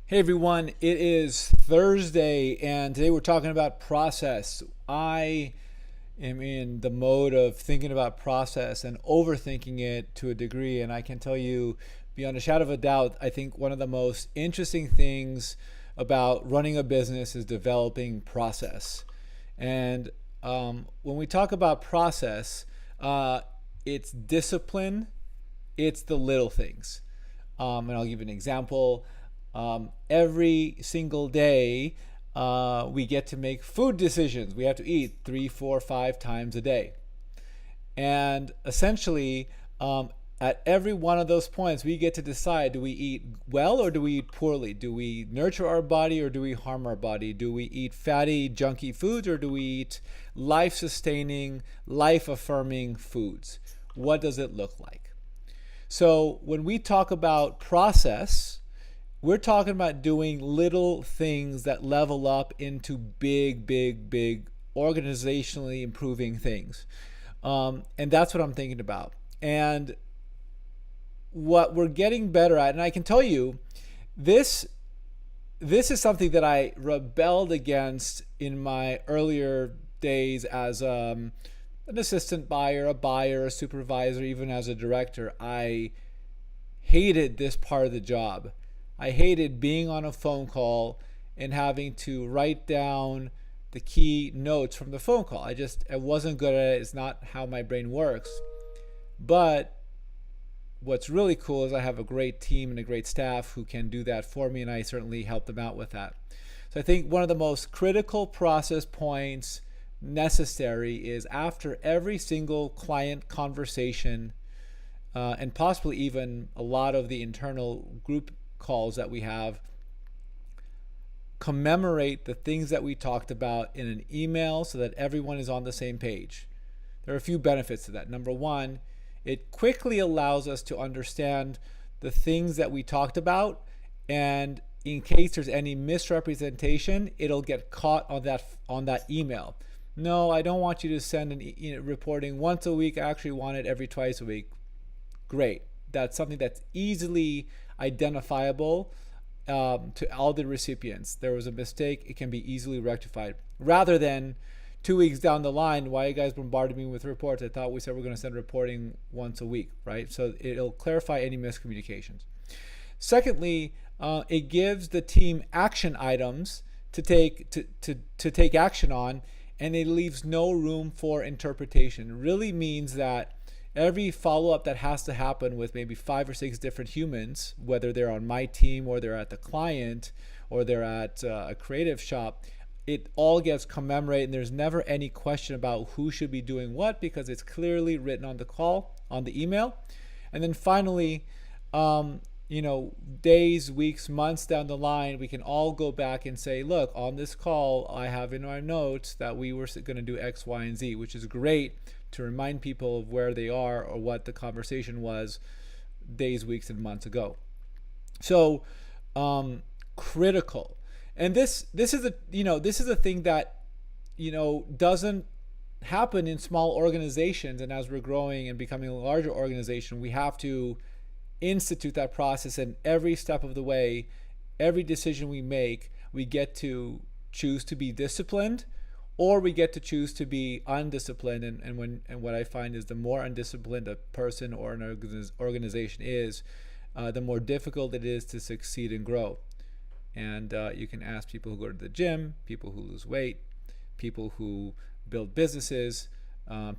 Hey everyone, it is Thursday and today we're talking about process. I am in the mode of thinking about process and overthinking it to a degree, and I can tell you beyond a shadow of a doubt, I think one of the most interesting things about running a business is developing process. And when we talk about process, it's discipline, it's the little things. And I'll give you an example. Every single day, we get to make food decisions. We have to eat 3, 4, 5 times a day. And essentially, at every one of those points, we get to decide, do we eat well or do we eat poorly? Do we nurture our body or do we harm our body? Do we eat fatty, junky foods or do we eat life sustaining, life affirming foods? What does it look like? So when we talk about process, we're talking about doing little things that level up into big, big, big organizationally improving things. And that's what I'm thinking about. And what we're getting better at, and I can tell you, this is something that I rebelled against in my earlier days as an assistant buyer, a buyer, a supervisor, even as a director. I hated this part of the job. I hated being on a phone call and having to write down the key notes from the phone call. I wasn't good at it. It's not how my brain works. But what's really cool is I have a great team and a great staff who can do that for me, and I certainly help them out with that. So I think one of the most critical process points necessary is after every single client conversation, and possibly even a lot of the internal group calls that we have, commemorate the things that we talked about in an email so that everyone is on the same page. There are a few benefits to that. Number one, it quickly allows us to understand the things that we talked about, and in case there's any misrepresentation, it'll get caught on that email. No, I don't want you to send reporting once a week. I actually want it every twice a week. Great. That's something that's easily identifiable to all the recipients. There was a mistake, it can be easily rectified. Rather than 2 weeks down the line, why are you guys bombarding me with reports? I thought we said we're going to send reporting once a week, right? So it'll clarify any miscommunications. Secondly, it gives the team action items to take action on, and it leaves no room for interpretation. It really means that every follow-up that has to happen with maybe 5 or 6 different humans, whether they're on my team or they're at the client or they're at a creative shop, it all gets commemorated, and there's never any question about who should be doing what because it's clearly written on the call, on the email. And then finally, days, weeks, months down the line, we can all go back and say, look, on this call, I have in our notes that we were going to do X, Y, and Z, which is great to remind people of where they are or what the conversation was days, weeks, and months ago. So critical. And this is a thing that doesn't happen in small organizations. And as we're growing and becoming a larger organization, we have to institute that process. And every step of the way, every decision we make, we get to choose to be disciplined, or we get to choose to be undisciplined. And what I find is the more undisciplined a person or an organization is, the more difficult it is to succeed and grow. And you can ask people who go to the gym, people who lose weight, people who build businesses,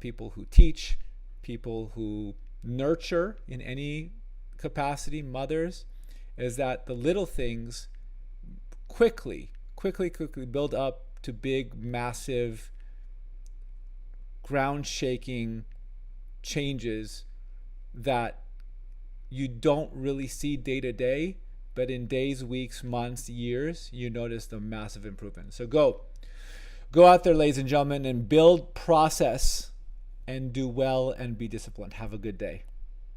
people who teach, people who nurture in any capacity, mothers, is that the little things quickly build up to big, massive, ground-shaking changes that you don't really see day to day, but in days, weeks, months, years, you notice the massive improvement. So go out there, ladies and gentlemen, and build process and do well and be disciplined. Have a good day.